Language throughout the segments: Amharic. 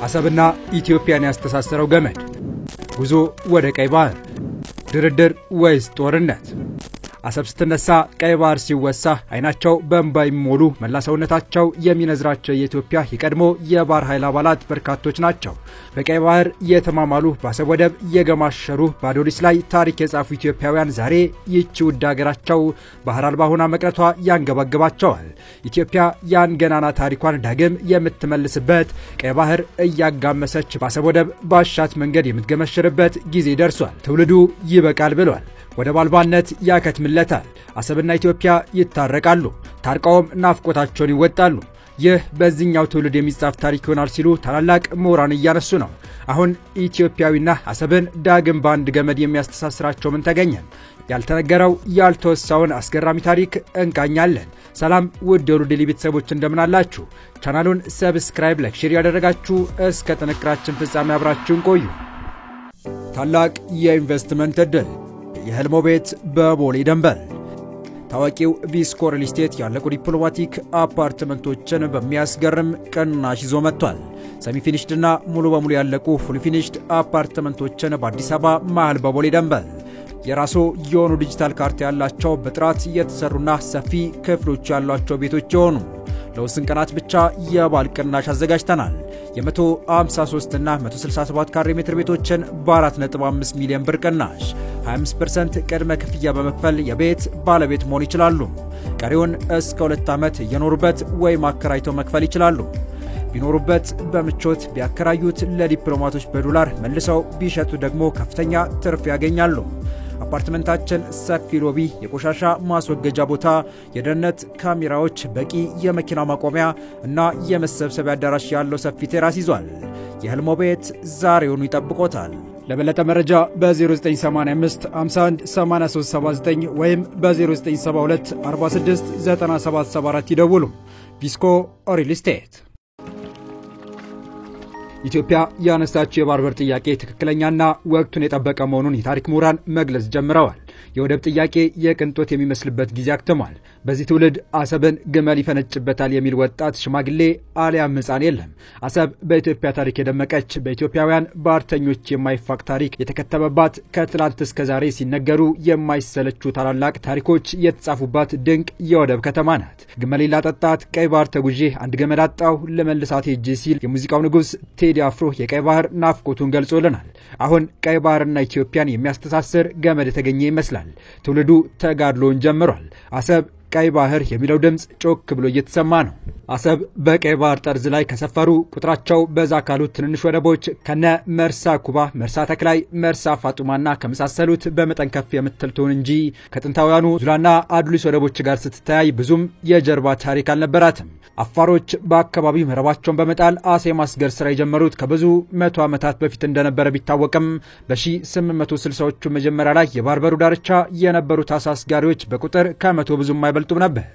አሰብና ኢትዮጵያን ያስተሳሰረው ገመድ ጉዞ ወደ ቀይ ባህር ድርድር ወይስ ጦርነት አሰብ ስትነሳ ቀይ ባህር ሲወሳ አይናቸው በእንባ የሚሞሉ መላሰውነታቸው የሚነዝራቸው የኢትዮጵያ የቀድሞ የባህር ኃይል አባላት በርካቶች ናቸው በቀይ ባህር የተማማሉ በአሰብ ወደብ የገማሸሩ በአዶሊስ ላይ ታሪክ የጻፉ ኢትዮጵያውያን ዛሬ ይህች ውድ ሀገራቸው ባህር አልባ ሆና መቅረቷ ያንገባግባቸዋል ኢትዮጵያ ያን ገናና ታሪኳን ዳግም የምትመልስበት ቀይ ባህር እያጋመሰች በአሰብ ወደብ ባሻት መንገድ የምትገመሽርበት ጊዜ ደርሷል ትውልዱ ይበቃል ብሏል ወደ ባልባነት ያከትምለታል አሰብና ኢትዮጵያ ይታረቃሉ ታርቀውም ናፍቆታቸውን ይወጣሉ ይህ በዚህኛው ትውልድ የሚጻፍ ታሪክ ይሆናል ሲሉ ታላላቅ ምሁራን እያነሱ ነው አሁን ኢትዮጵያዊና አሰብን ዳግም ባንድ ገመድ የሚያስተሳስራቸው ምን ተገኘ ያልተነገረው ያልተወሳውን አስገራሚ ታሪክ እንቃኛለን ሰላም ውድ የሩድሊ ቤተሰቦች እንደምን አላችሁ ቻናሉን ሰብስክራይብ ላይክ ሼር ያደረጋችሁ እስከ ጥንቅራችን ፍጻሜ አብራችሁን ቆዩ ታላቅ የኢንቨስትመንት እድል የህልሞ ቤት በቦሌ ደንበል ታዋቂው ቪስኮ ሪል ስቴት ያለቁ ዲፕሎማቲክ አፓርትመንቶችን በሚያስገርም ቅናሽ ይዞ መጥቷል ሰሚ ፊኒሽድና ሙሉ በሙሉ ያለቁ ፉል ፊኒሽድ አፓርትመንቶችን በአዲስ አበባ መሃል በቦሌ ደንበል የራሱ የሆኑ ዲጂታል ካርታ ያላቸው በጥራት የተሰሩና ሰፊ ክፍሎች ያሏቸው ቤቶች ሆኑ ለውስን ቀናት ብቻ የባል ቅናሽ አዘጋጅተናል የ153 እና 167 ካሬ ሜትር ቤቶችን በ4.5 ሚሊዮን ብር ቅናሽ 25% ቅድመ ክፍያ በመክፈል የቤት ባለቤት መሆን ይችላሉ ቀሪውን እስከ 2 ዓመት የኖሩበት ወይ ማከራይተው መክፈል ይችላሉ ቢኖሩበት በምቾት ቢያከራዩት ለዲፕሎማቶች በዶላር መልሰው ቢሸጡ ደግሞ ከፍተኛ ትርፍ ያገኛሉ አፓርትመንታችን ሰፊ ሎቢ የቆሻሻ ማስወገጃ ቦታ የደህንነት ካሜራዎች በቂ የመኪና ማቆሚያ እና የመሰብሰቢያ አዳራሽ ያለው ሰፊ ቴራስ ይዟል የህልሞ ቤት ዛሬውኑ ይጠብቆታል ለበለጠ መረጃ በ0985 51 8379 ወይም በ0972 46 9774 ይደውሉ ቪስኮ ሪል ስቴት ኢትዮጵያ ያነሳችው የባህር በር ጥያቄ ትክክለኛና ወቅቱን የጠበቀ መሆኑን የታሪክ ምሁራን መግለጽ ጀምረዋል የወደብ ጥያቄ የቅንጦት የሚመስልበት ጊዜ አክተማል በዚህ ትውልድ አሰብን ግመል ይፈነጭበታል የሚል ወጣት ሽማግሌ አሊያም ሕፃን የለም አሰብ በኢትዮጵያ ታሪክ የደመቀች በኢትዮጵያውያን ባህርተኞች የማይፋቅ ታሪክ የተከተበባት ከትላንት እስከ ዛሬ ሲነገሩ የማይሰለቹ ታላላቅ ታሪኮች የተጻፉባት ድንቅ የወደብ ከተማ ናት ግመል ላጠጣት ቀይ ባህር ተጉዤ አንድ ገመድ አጣው ለመልሳት ሄጄ ሲል የሙዚቃው ንጉስ ቴዲ አፍሮ የቀይ ባህር ናፍቆቱን ገልጾልናል አሁን ቀይ ባህርና ኢትዮጵያን የሚያስተሳስር ገመድ የተገኘ ይመስላል ትውልዱ ተጋድሎን ጀምሯል አሰብ ቀይ ባህር የሚለው ድምጽ ጮክ ብሎ እየተሰማ ነው አሰብ በቀይ ባህር ጠርዝ ላይ ከሰፈሩ ቁጥራቸው በዛ ካሉት ትንንሽ ወደቦች ከነ መርሳ ኩባ መርሳ ተክላይ መርሳ ፋጡማና ከመሳሰሉት በመጠን ከፍ የምትልቱን እንጂ ከጥንታውያኑ ዙላና አዱሊስ ወደቦች ጋር ስትተያይ ብዙም የጀርባ ታሪክ አልነበራትም አፋሮች በአካባቢው መረባቸውን በመጣል አሴ ማስገር ስራ የጀመሩት ከብዙ 100 ዓመታት በፊት እንደነበረ ቢታወቅም በ1860ዎቹ መጀመሪያ ላይ የባህር በሩ ዳርቻ የነበሩት አሳስጋሪዎች በቁጥር ከመቶ ብዙም አይበልጡም ነበር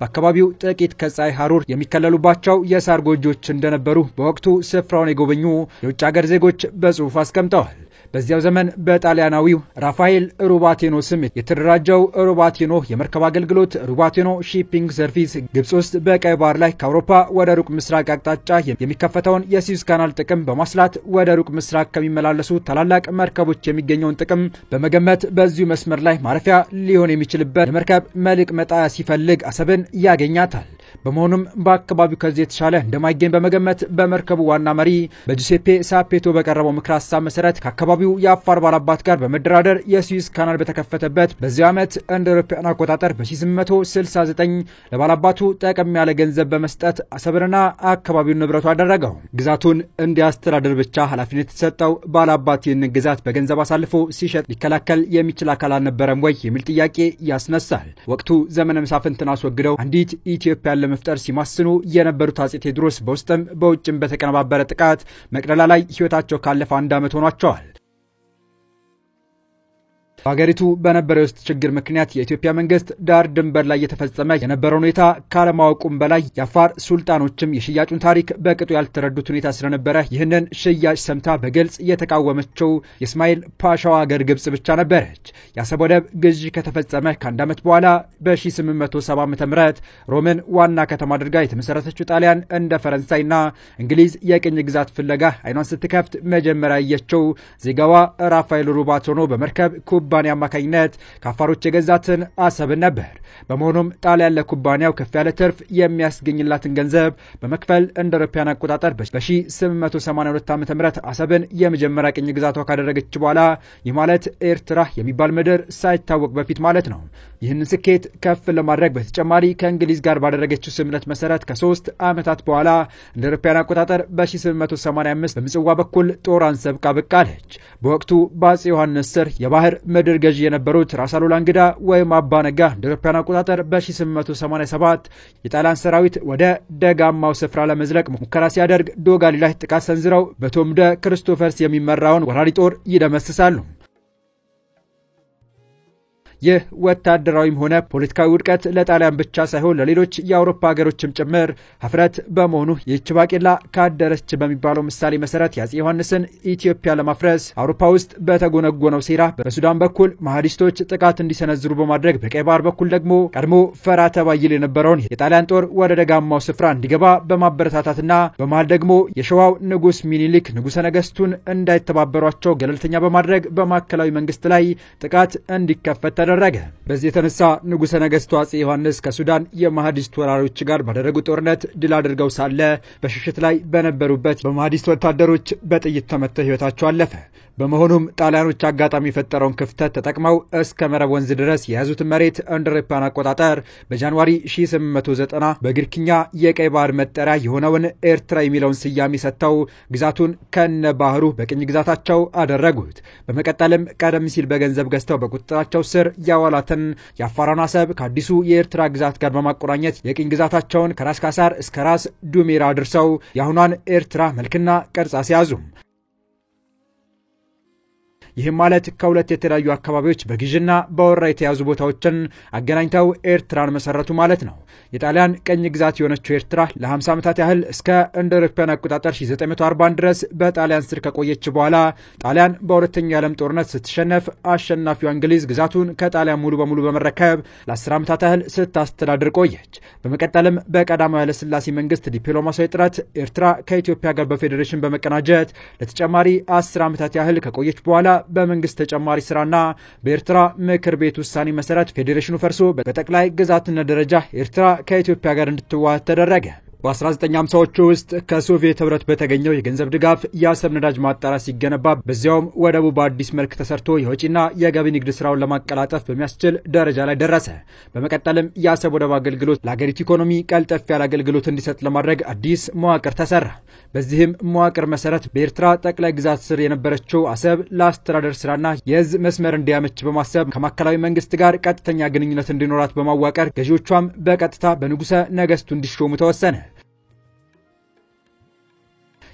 በአካባቢው ጥቂት ከፀሐይ ሐሩር የሚከለሉባቸው የሳር ጎጆች እንደነበሩ በወቅቱ ስፍራውን የጎበኙ የውጭ ሀገር ዜጎች በጽሑፍ አስቀምጠዋል በዚያው ዘመን በጣሊያናዊው ራፋኤል ሩባቴኖ ስም የተደራጀው ሩባቴኖ የመርከብ አገልግሎት ሩባቴኖ ሺፒንግ ሰርቪስ ግብጽ ውስጥ በቀይ ባህር ላይ ከአውሮፓ ወደ ሩቅ ምስራቅ አቅጣጫ የሚከፈተውን የስዊዝ ካናል ጥቅም በማስላት ወደ ሩቅ ምስራቅ ከሚመላለሱ ታላላቅ መርከቦች የሚገኘውን ጥቅም በመገመት በዚሁ መስመር ላይ ማረፊያ ሊሆን የሚችልበት መርከብ መልክ መጣያ ሲፈልግ አሰብን ያገኛታል በመሆኑም በአካባቢው ከዚህ የተሻለ እንደማይገኝ በመገመት በመርከቡ ዋና መሪ በጁሴፔ ሳፔቶ በቀረበው ምክር ሐሳብ መሰረት ከአካባቢው የአፋር ባላባት ጋር በመደራደር የስዊዝ ካናል በተከፈተበት በዚህ ዓመት እንደ አውሮፓውያን አቆጣጠር በ1869 ለባላባቱ ጠቀም ያለ ገንዘብ በመስጠት አሰብንና አካባቢውን ንብረቱ አደረገው ግዛቱን እንዲያስተዳድር ብቻ ኃላፊነት የተሰጠው ባላባት ይህንን ግዛት በገንዘብ አሳልፎ ሲሸጥ ሊከላከል የሚችል አካል አልነበረም ወይ የሚል ጥያቄ ያስነሳል ወቅቱ ዘመነ መሳፍንትን አስወግደው አንዲት ኢትዮጵያ ለመፍጠር ሲማስኑ የነበሩት አጼ ቴዎድሮስ በውስጥም በውጭም በተቀነባበረ ጥቃት መቅደላ ላይ ህይወታቸው ካለፈ 1 ዓመት ሆኗቸዋል ሀገሪቱ በነበረው ውስጥ ችግር ምክንያት የኢትዮጵያ መንግስት ዳር ድንበር ላይ የተፈጸመ የነበረው ሁኔታ ካለማወቁም በላይ የአፋር ሱልጣኖችም የሽያጩን ታሪክ በቅጡ ያልተረዱት ሁኔታ ስለነበረ ይህንን ሽያጭ ሰምታ በግልጽ የተቃወመችው የእስማኤል ፓሻው ሀገር ግብጽ ብቻ ነበረች። የአሰብ ወደብ ግዢ ከተፈጸመ ከአንድ ዓመት በኋላ በ1870 ዓ.ም ሮምን ዋና ከተማ አድርጋ የተመሰረተችው ጣሊያን እንደ ፈረንሳይና እንግሊዝ የቅኝ ግዛት ፍለጋ አይኗን ስትከፍት መጀመሪያ ያየችው ዜጋዋ ራፋኤል ሩባቶኖ በመርከብ ኩባንያ አማካኝነት ከአፋሮች የገዛትን አሰብን ነበር። በመሆኑም ጣሊያን ለኩባንያው ከፍ ያለ ትርፍ የሚያስገኝላትን ገንዘብ በመክፈል እንደ አውሮፓውያን አቆጣጠር በ1882 ዓ.ም አሰብን የመጀመሪያ ቅኝ ግዛቷ ካደረገች በኋላ ይህ ማለት ኤርትራ የሚባል ምድር ሳይታወቅ በፊት ማለት ነው። ይህንን ስኬት ከፍ ለማድረግ በተጨማሪ ከእንግሊዝ ጋር ባደረገችው ስምምነት መሰረት ከ3 ዓመታት በኋላ እንደ አውሮፓውያን አቆጣጠር በ1885 በምጽዋ በኩል ጦሯን ሰብቃ ብቅ አለች። በወቅቱ በአፄ ዮሐንስ ስር የባህር ምድር ገዢ የነበሩት ራስ አሉላ እንግዳ ወይም አባ ነጋ እንደ አውሮፓውያን አቆጣጠር በ1887 የጣሊያን ሰራዊት ወደ ደጋማው ስፍራ ለመዝለቅ ሙከራ ሲያደርግ ዶጋሊ ላይ ጥቃት ሰንዝረው በቶምደ ክርስቶፈርስ የሚመራውን ወራሪ ጦር ይደመስሳሉ። ይህ ወታደራዊም ሆነ ፖለቲካዊ ውድቀት ለጣሊያን ብቻ ሳይሆን ለሌሎች የአውሮፓ ሀገሮችም ጭምር ሀፍረት በመሆኑ ይህች ባቄላ ካደረች በሚባለው ምሳሌ መሰረት የአፄ ዮሐንስን ኢትዮጵያ ለማፍረስ አውሮፓ ውስጥ በተጎነጎነው ሴራ በሱዳን በኩል ማህዲስቶች ጥቃት እንዲሰነዝሩ በማድረግ በቀይ ባህር በኩል ደግሞ ቀድሞ ፈራ ተባ ይል የነበረውን የጣሊያን ጦር ወደ ደጋማው ስፍራ እንዲገባ በማበረታታትና በመሃል ደግሞ የሸዋው ንጉስ ሚኒሊክ ንጉሰ ነገስቱን እንዳይተባበሯቸው ገለልተኛ በማድረግ በማዕከላዊ መንግስት ላይ ጥቃት እንዲከፈት ተደረገ። በዚህ የተነሳ ንጉሰ ነገስቱ አፄ ዮሐንስ ከሱዳን የማህዲስት ወራሪዎች ጋር ባደረጉት ጦርነት ድል አድርገው ሳለ በሽሽት ላይ በነበሩበት በማህዲስት ወታደሮች በጥይት ተመተው ህይወታቸው አለፈ። በመሆኑም ጣሊያኖች አጋጣሚ የፈጠረውን ክፍተት ተጠቅመው እስከ መረብ ወንዝ ድረስ የያዙትን መሬት እንደ አውሮፓውያን አቆጣጠር በጃንዋሪ 1890 በግሪክኛ የቀይ ባህር መጠሪያ የሆነውን ኤርትራ የሚለውን ስያሜ ሰጥተው ግዛቱን ከነ ባህሩ በቅኝ ግዛታቸው አደረጉት። በመቀጠልም ቀደም ሲል በገንዘብ ገዝተው በቁጥጥራቸው ስር ያዋላትን የአፋርን አሰብ ከአዲሱ የኤርትራ ግዛት ጋር በማቆራኘት የቅኝ ግዛታቸውን ከራስ ካሳር እስከ ራስ ዱሜራ አድርሰው የአሁኗን ኤርትራ መልክና ቅርጽ አስያዙ። ይህም ማለት ከሁለት የተለያዩ አካባቢዎች በግዥና በወራ የተያዙ ቦታዎችን አገናኝተው ኤርትራን መሰረቱ ማለት ነው። የጣሊያን ቀኝ ግዛት የሆነችው ኤርትራ ለ50 ዓመታት ያህል እስከ እንደ አውሮፓውያን አቆጣጠር 1940 ድረስ በጣሊያን ስር ከቆየች በኋላ ጣሊያን በሁለተኛው የዓለም ጦርነት ስትሸነፍ አሸናፊው እንግሊዝ ግዛቱን ከጣሊያን ሙሉ በሙሉ በመረከብ ለ10 ዓመታት ያህል ስታስተዳድር ቆየች። በመቀጠልም በቀዳማዊ ኃይለ ሥላሴ መንግስት ዲፕሎማሲያዊ ጥረት ኤርትራ ከኢትዮጵያ ጋር በፌዴሬሽን በመቀናጀት ለተጨማሪ 10 ዓመታት ያህል ከቆየች በኋላ በመንግስት ተጨማሪ ስራና በኤርትራ ምክር ቤት ውሳኔ መሰረት ፌዴሬሽኑ ፈርሶ በጠቅላይ ግዛትነት ደረጃ ኤርትራ ከኢትዮጵያ ጋር እንድትዋሃድ ተደረገ። በ1950ዎቹ ውስጥ ከሶቪየት ህብረት በተገኘው የገንዘብ ድጋፍ የአሰብ ነዳጅ ማጣሪያ ሲገነባ በዚያውም ወደቡ በአዲስ መልክ ተሰርቶ የወጪና የገቢ ንግድ ስራውን ለማቀላጠፍ በሚያስችል ደረጃ ላይ ደረሰ። በመቀጠልም የአሰብ ወደብ አገልግሎት ለሀገሪቱ ኢኮኖሚ ቀልጠፍ ያለ አገልግሎት እንዲሰጥ ለማድረግ አዲስ መዋቅር ተሰራ። በዚህም መዋቅር መሰረት በኤርትራ ጠቅላይ ግዛት ስር የነበረችው አሰብ ለአስተዳደር ስራና የህዝብ መስመር እንዲያመች በማሰብ ከማዕከላዊ መንግስት ጋር ቀጥተኛ ግንኙነት እንዲኖራት በማዋቀር ገዢዎቿም በቀጥታ በንጉሰ ነገስቱ እንዲሾሙ ተወሰነ።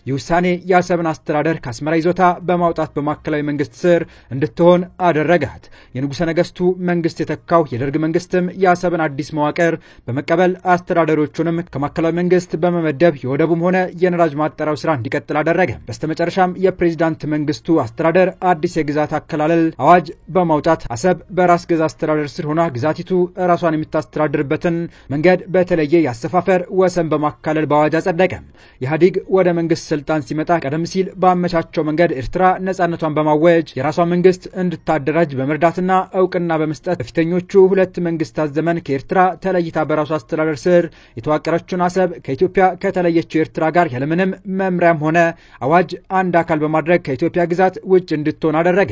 የውሳኔ የአሰብን አስተዳደር ከአስመራ ይዞታ በማውጣት በማዕከላዊ መንግስት ስር እንድትሆን አደረጋት። የንጉሰ ነገስቱ መንግስት የተካው የደርግ መንግስትም የአሰብን አዲስ መዋቅር በመቀበል አስተዳደሮቹንም ከማዕከላዊ መንግስት በመመደብ የወደቡም ሆነ የነዳጅ ማጣሪያው ስራ እንዲቀጥል አደረገ። በስተመጨረሻም የፕሬዝዳንት መንግስቱ አስተዳደር አዲስ የግዛት አከላለል አዋጅ በማውጣት አሰብ በራስ ገዝ አስተዳደር ስር ሆና ግዛቲቱ ራሷን የምታስተዳድርበትን መንገድ በተለየ ያሰፋፈር ወሰን በማካለል በአዋጅ አጸደቀ። ኢህአዴግ ወደ መንግስት ስልጣን ሲመጣ ቀደም ሲል በአመቻቸው መንገድ ኤርትራ ነጻነቷን በማወጅ የራሷን መንግስት እንድታደራጅ በመርዳትና እውቅና በመስጠት በፊተኞቹ ሁለት መንግስታት ዘመን ከኤርትራ ተለይታ በራሷ አስተዳደር ስር የተዋቀረችውን አሰብ ከኢትዮጵያ ከተለየችው ኤርትራ ጋር ያለምንም መምሪያም ሆነ አዋጅ አንድ አካል በማድረግ ከኢትዮጵያ ግዛት ውጭ እንድትሆን አደረገ።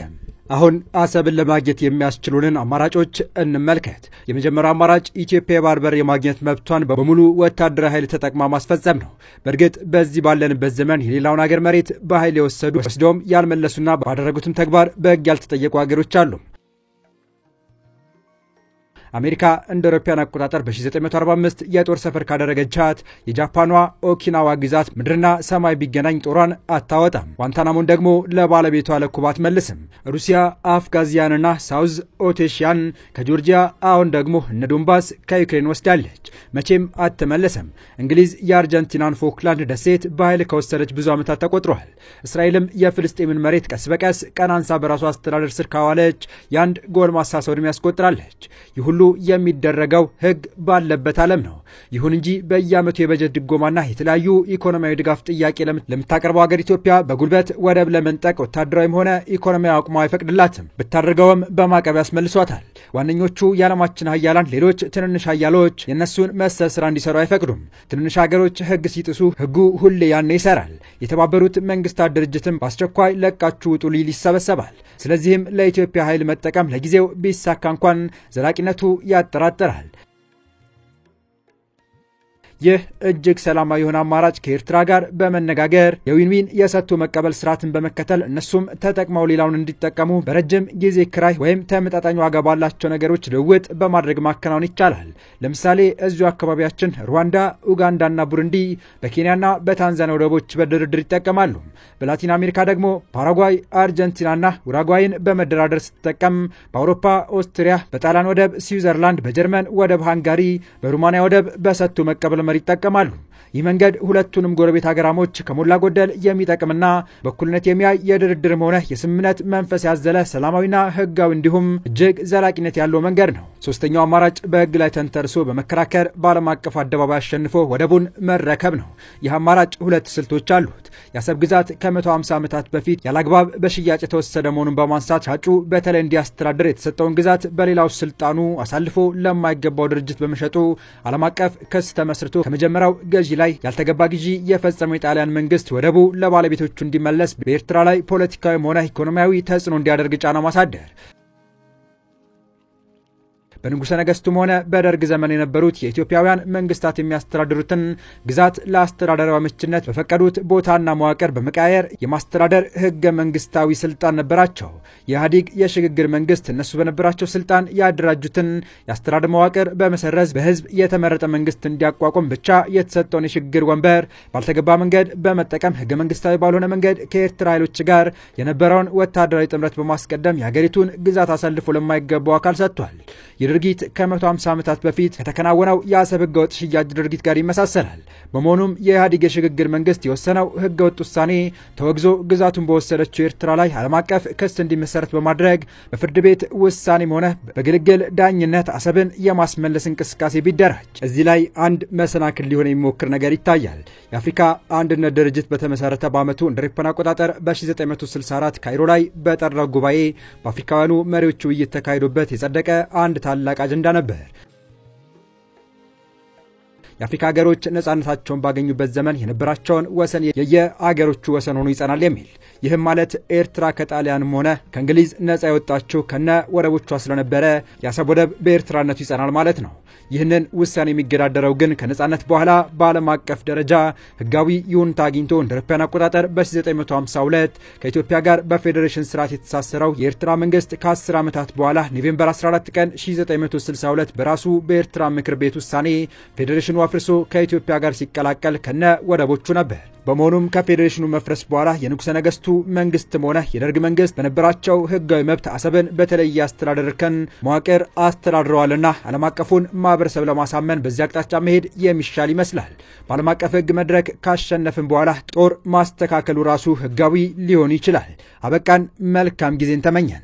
አሁን አሰብን ለማግኘት የሚያስችሉንን አማራጮች እንመልከት። የመጀመሪያው አማራጭ ኢትዮጵያ የባህር በር የማግኘት መብቷን በሙሉ ወታደራዊ ኃይል ተጠቅማ ማስፈጸም ነው። በእርግጥ በዚህ ባለንበት ዘመን የሌላውን ሀገር መሬት በኃይል የወሰዱ ወስደውም ያልመለሱና ባደረጉትም ተግባር በሕግ ያልተጠየቁ ሀገሮች አሉ። አሜሪካ እንደ አውሮፓውያን አቆጣጠር በ1945 የጦር ሰፈር ካደረገቻት የጃፓኗ ኦኪናዋ ግዛት ምድርና ሰማይ ቢገናኝ ጦሯን አታወጣም። ጓንታናሞን ደግሞ ለባለቤቷ ለኩባ አትመልስም። ሩሲያ አፍጋዚያንና ሳውዝ ኦቴሽያን ከጆርጂያ አሁን ደግሞ እነ ዶንባስ ከዩክሬን ወስዳለች። መቼም አትመለስም። እንግሊዝ የአርጀንቲናን ፎክላንድ ደሴት በኃይል ከወሰደች ብዙ ዓመታት ተቆጥረዋል። እስራኤልም የፍልስጤምን መሬት ቀስ በቀስ ቀናንሳ በራሷ አስተዳደር ስር ካዋለች የአንድ ጎልማሳ ሰው ዕድሜ ያስቆጥራለች። ይህ ሁሉ የሚደረገው ሕግ ባለበት ዓለም ነው። ይሁን እንጂ በየዓመቱ የበጀት ድጎማና የተለያዩ ኢኮኖሚያዊ ድጋፍ ጥያቄ ለምታቀርበው ሀገር ኢትዮጵያ በጉልበት ወደብ ለመንጠቅ ወታደራዊም ሆነ ኢኮኖሚያዊ አቅሟ አይፈቅድላትም። ብታደርገውም በማዕቀብ ያስመልሷታል። ዋነኞቹ የዓለማችን ሀያላን ሌሎች ትንንሽ ሀያሎች የእነሱን መሰል ስራ እንዲሰሩ አይፈቅዱም። ትንንሽ ሀገሮች ሕግ ሲጥሱ ሕጉ ሁሌ ያኔ ይሰራል። የተባበሩት መንግስታት ድርጅትም በአስቸኳይ ለቃችሁ ውጡ ሊል ይሰበሰባል። ስለዚህም ለኢትዮጵያ ኃይል መጠቀም ለጊዜው ቢሳካ እንኳን ዘላቂነቱ ያጠራጥራል። ይህ እጅግ ሰላማዊ የሆነ አማራጭ ከኤርትራ ጋር በመነጋገር የዊንዊን የሰጥቶ መቀበል ስርዓትን በመከተል እነሱም ተጠቅመው ሌላውን እንዲጠቀሙ በረጅም ጊዜ ክራይ ወይም ተመጣጣኝ ዋጋ ባላቸው ነገሮች ልውውጥ በማድረግ ማከናወን ይቻላል። ለምሳሌ እዚሁ አካባቢያችን ሩዋንዳ፣ ኡጋንዳና ቡሩንዲ በኬንያና በታንዛኒያ ወደቦች በድርድር ይጠቀማሉ። በላቲን አሜሪካ ደግሞ ፓራጓይ፣ አርጀንቲናና ኡራጓይን በመደራደር ስትጠቀም፣ በአውሮፓ ኦስትሪያ፣ በጣሊያን ወደብ ስዊዘርላንድ፣ በጀርመን ወደብ ሃንጋሪ፣ በሩማንያ ወደብ በሰጥቶ መቀበል ይጠቀማሉ። ይህ መንገድ ሁለቱንም ጎረቤት ሀገራሞች ከሞላ ጎደል የሚጠቅምና በኩልነት የሚያይ የድርድርም ሆነ የስምምነት መንፈስ ያዘለ ሰላማዊና ህጋዊ እንዲሁም እጅግ ዘላቂነት ያለው መንገድ ነው። ሶስተኛው አማራጭ በህግ ላይ ተንተርሶ በመከራከር በዓለም አቀፍ አደባባይ አሸንፎ ወደቡን መረከብ ነው። ይህ አማራጭ ሁለት ስልቶች አሉት። የአሰብ ግዛት ከ150 ዓመታት በፊት ያላግባብ በሽያጭ የተወሰደ መሆኑን በማንሳት ሻጩ በተለይ እንዲያስተዳድር የተሰጠውን ግዛት በሌላው ስልጣኑ አሳልፎ ለማይገባው ድርጅት በመሸጡ ዓለም አቀፍ ክስ ተመስርቶ ከመጀመሪያው ገዢ ላይ ያልተገባ ግዢ የፈጸመው የጣሊያን መንግስት ወደቡ ለባለቤቶቹ እንዲመለስ በኤርትራ ላይ ፖለቲካዊም ሆነ ኢኮኖሚያዊ ተጽዕኖ እንዲያደርግ ጫና ማሳደር። በንጉሠ ነገሥቱም ሆነ በደርግ ዘመን የነበሩት የኢትዮጵያውያን መንግስታት የሚያስተዳድሩትን ግዛት ለአስተዳደራዊ አመችነት በፈቀዱት ቦታና መዋቅር በመቃየር የማስተዳደር ህገ መንግስታዊ ስልጣን ነበራቸው። የኢህአዴግ የሽግግር መንግስት እነሱ በነበራቸው ስልጣን ያደራጁትን የአስተዳደር መዋቅር በመሰረዝ በህዝብ የተመረጠ መንግስት እንዲያቋቁም ብቻ የተሰጠውን የሽግግር ወንበር ባልተገባ መንገድ በመጠቀም ህገ መንግስታዊ ባልሆነ መንገድ ከኤርትራ ኃይሎች ጋር የነበረውን ወታደራዊ ጥምረት በማስቀደም የሀገሪቱን ግዛት አሳልፎ ለማይገባው አካል ሰጥቷል። ድርጊት ከ150 ዓመታት በፊት ከተከናወነው የአሰብ ህገወጥ ሽያጭ ድርጊት ጋር ይመሳሰላል። በመሆኑም የኢህአዴግ የሽግግር መንግስት የወሰነው ህገወጥ ውሳኔ ተወግዞ ግዛቱን በወሰደችው ኤርትራ ላይ ዓለም አቀፍ ክስ እንዲመሰረት በማድረግ በፍርድ ቤት ውሳኔም ሆነ በግልግል ዳኝነት አሰብን የማስመለስ እንቅስቃሴ ቢደራጅ እዚህ ላይ አንድ መሰናክል ሊሆን የሚሞክር ነገር ይታያል። የአፍሪካ አንድነት ድርጅት በተመሰረተ በዓመቱ እንደ አውሮፓውያን አቆጣጠር በ1964 ካይሮ ላይ በጠራው ጉባኤ በአፍሪካውያኑ መሪዎች ውይይት ተካሂዶበት የጸደቀ አንድ ታላቅ አጀንዳ ነበር። የአፍሪካ ሀገሮች ነጻነታቸውን ባገኙበት ዘመን የነበራቸውን ወሰን የየአገሮቹ ወሰን ሆኖ ይጸናል የሚል። ይህም ማለት ኤርትራ ከጣሊያንም ሆነ ከእንግሊዝ ነጻ የወጣችው ከነ ወደቦቿ ስለነበረ የአሰብ ወደብ በኤርትራነቱ ይጸናል ማለት ነው። ይህንን ውሳኔ የሚገዳደረው ግን ከነጻነት በኋላ በዓለም አቀፍ ደረጃ ህጋዊ ይሁንታ አግኝቶ እንደ አውሮፓውያን አቆጣጠር በ1952 ከኢትዮጵያ ጋር በፌዴሬሽን ስርዓት የተሳሰረው የኤርትራ መንግስት ከ10 ዓመታት በኋላ ኖቬምበር 14 ቀን 1962 በራሱ በኤርትራ ምክር ቤት ውሳኔ ፌዴሬሽኑ አፍርሶ ከኢትዮጵያ ጋር ሲቀላቀል ከነ ወደቦቹ ነበር። በመሆኑም ከፌዴሬሽኑ መፍረስ በኋላ የንጉሠ ነገሥቱ መንግስትም ሆነ የደርግ መንግስት በነበራቸው ህጋዊ መብት አሰብን በተለየ አስተዳደር እርከን መዋቅር አስተዳድረዋልና ዓለም አቀፉን ማህበረሰብ ለማሳመን በዚህ አቅጣጫ መሄድ የሚሻል ይመስላል። በዓለም አቀፍ ህግ መድረክ ካሸነፍን በኋላ ጦር ማስተካከሉ ራሱ ህጋዊ ሊሆን ይችላል። አበቃን። መልካም ጊዜን ተመኘን።